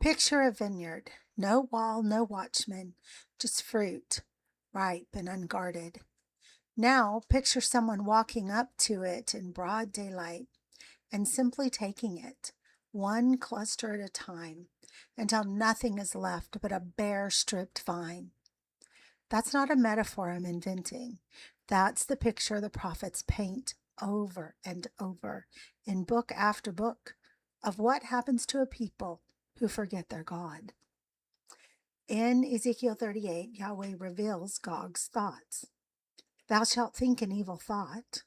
Picture a vineyard, no wall, no watchman, just fruit, ripe and unguarded. Now picture someone walking up to it in broad daylight and simply taking it, one cluster at a time, until nothing is left but a bare, stripped vine. That's not a metaphor I'm inventing. That's the picture the prophets paint over and over in book after book of what happens to a people who forget their God. In Ezekiel 38, Yahweh reveals Gog's thoughts. Thou shalt think an evil thought.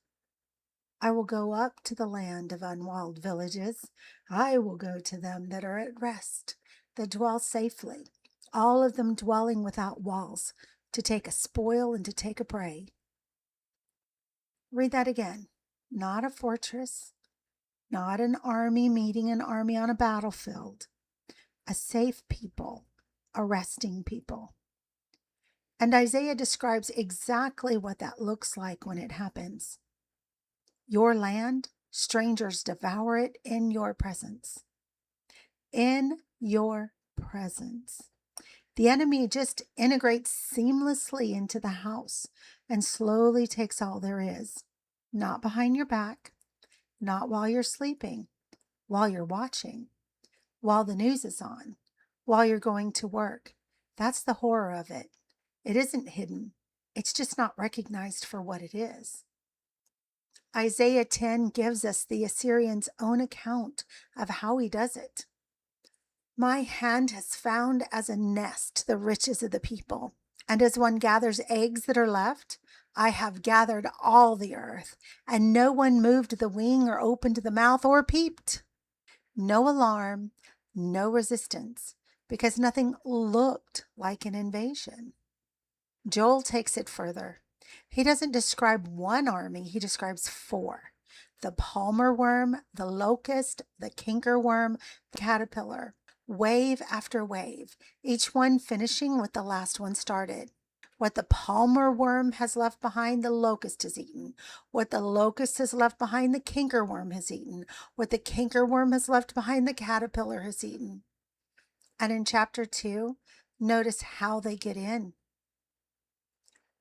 I will go up to the land of unwalled villages. I will go to them that are at rest, that dwell safely, all of them dwelling without walls, to take a spoil and to take a prey. Read that again. Not a fortress, not an army meeting an army on a battlefield. A safe people, a resting people. And Isaiah describes exactly what that looks like when it happens. Your land, strangers devour it in your presence. In your presence. The enemy just integrates seamlessly into the house and slowly takes all there is. Not behind your back, not while you're sleeping, while you're watching, while the news is on, while you're going to work. That's the horror of it. It isn't hidden. It's just not recognized for what it is. Isaiah 10 gives us the Assyrian's own account of how he does it. My hand has found as a nest the riches of the people, and as one gathers eggs that are left, I have gathered all the earth, and no one moved the wing or opened the mouth or peeped. No alarm, no resistance, because nothing looked like an invasion. Joel takes it further. He doesn't describe one army, he describes four. The palmer worm, the locust, the cankerworm, the caterpillar. Wave after wave, each one finishing what the last one started. What the palmer worm has left behind, the locust has eaten. What the locust has left behind, the cankerworm has eaten. What the cankerworm has left behind, the caterpillar has eaten. And in chapter 2, notice how they get in.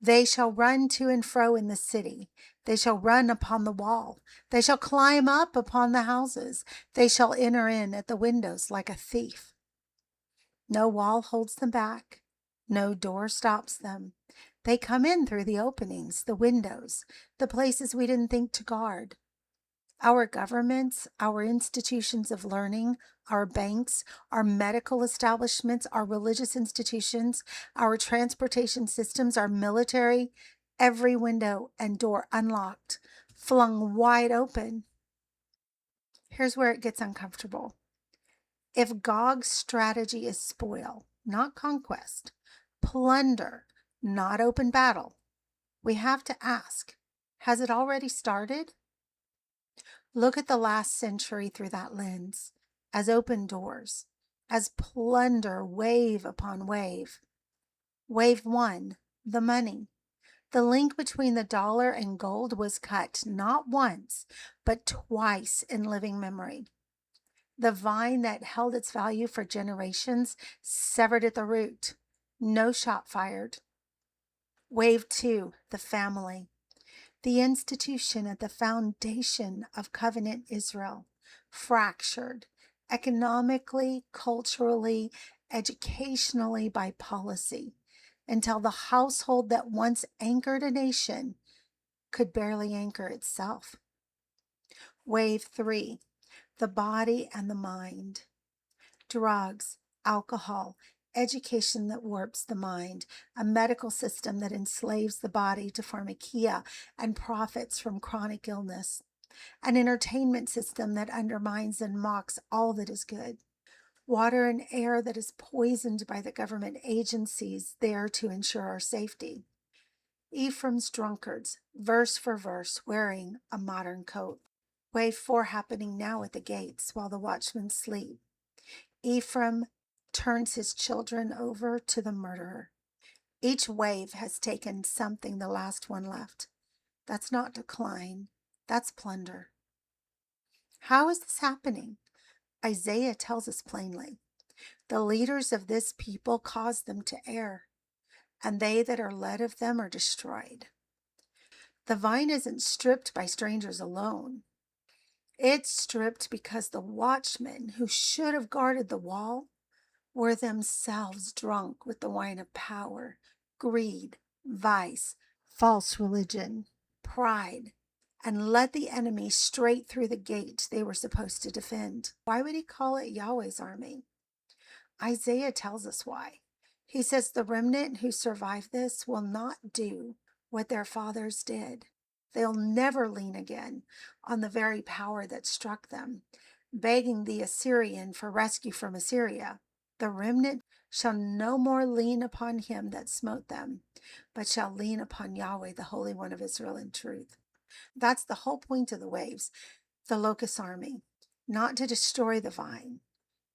They shall run to and fro in the city. They shall run upon the wall. They shall climb up upon the houses. They shall enter in at the windows like a thief. No wall holds them back. No door stops them. They come in through the openings, the windows, the places we didn't think to guard. Our governments, our institutions of learning, our banks, our medical establishments, our religious institutions, our transportation systems, our military, every window and door unlocked, flung wide open. Here's where it gets uncomfortable. If Gog's strategy is spoil, not conquest, plunder, not open battle, we have to ask, has it already started? Look at the last century through that lens, as open doors, as plunder wave upon wave. Wave 1, the money. The link between the dollar and gold was cut not once, but twice in living memory. The vine that held its value for generations severed at the root. No shot fired. Wave 2, the family. The institution at the foundation of covenant Israel, fractured economically, culturally, educationally, by policy, until the household that once anchored a nation could barely anchor itself. Wave 3, the body and the mind. Drugs, alcohol, education that warps the mind, a medical system that enslaves the body to pharmakia and profits from chronic illness, an entertainment system that undermines and mocks all that is good, water and air that is poisoned by the government agencies there to ensure our safety. Ephraim's drunkards, verse for verse, wearing a modern coat. Wave 4 happening now at the gates while the watchmen sleep. Ephraim turns his children over to the murderer. Each wave has taken something the last one left. That's not decline, that's plunder. How is this happening? Isaiah tells us plainly. The leaders of this people cause them to err, and they that are led of them are destroyed. The vine isn't stripped by strangers alone. It's stripped because the watchmen who should have guarded the wall were themselves drunk with the wine of power, greed, vice, false religion, pride, and led the enemy straight through the gate they were supposed to defend. Why would he call it Yahweh's army? Isaiah tells us why. He says the remnant who survive this will not do what their fathers did. They'll never lean again on the very power that struck them, begging the Assyrian for rescue from Assyria. The remnant shall no more lean upon him that smote them, but shall lean upon Yahweh, the Holy One of Israel, in truth. That's the whole point of the waves, the locust army, not to destroy the vine,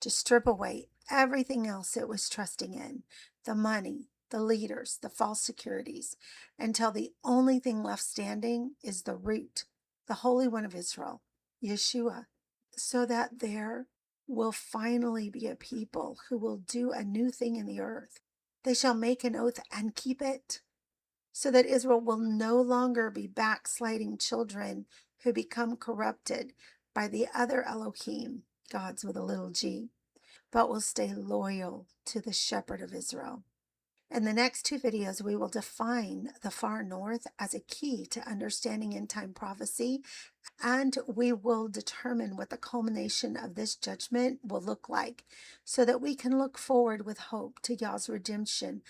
to strip away everything else it was trusting in, the money, the leaders, the false securities, until the only thing left standing is the root, the Holy One of Israel, Yeshua, so that there will finally be a people who will do a new thing in the earth. They shall make an oath and keep it, so that Israel will no longer be backsliding children who become corrupted by the other Elohim, gods with a little g, but will stay loyal to the shepherd of Israel. In the next two videos, we will define the far north as a key to understanding end time prophecy, and we will determine what the culmination of this judgment will look like so that we can look forward with hope to Yah's redemption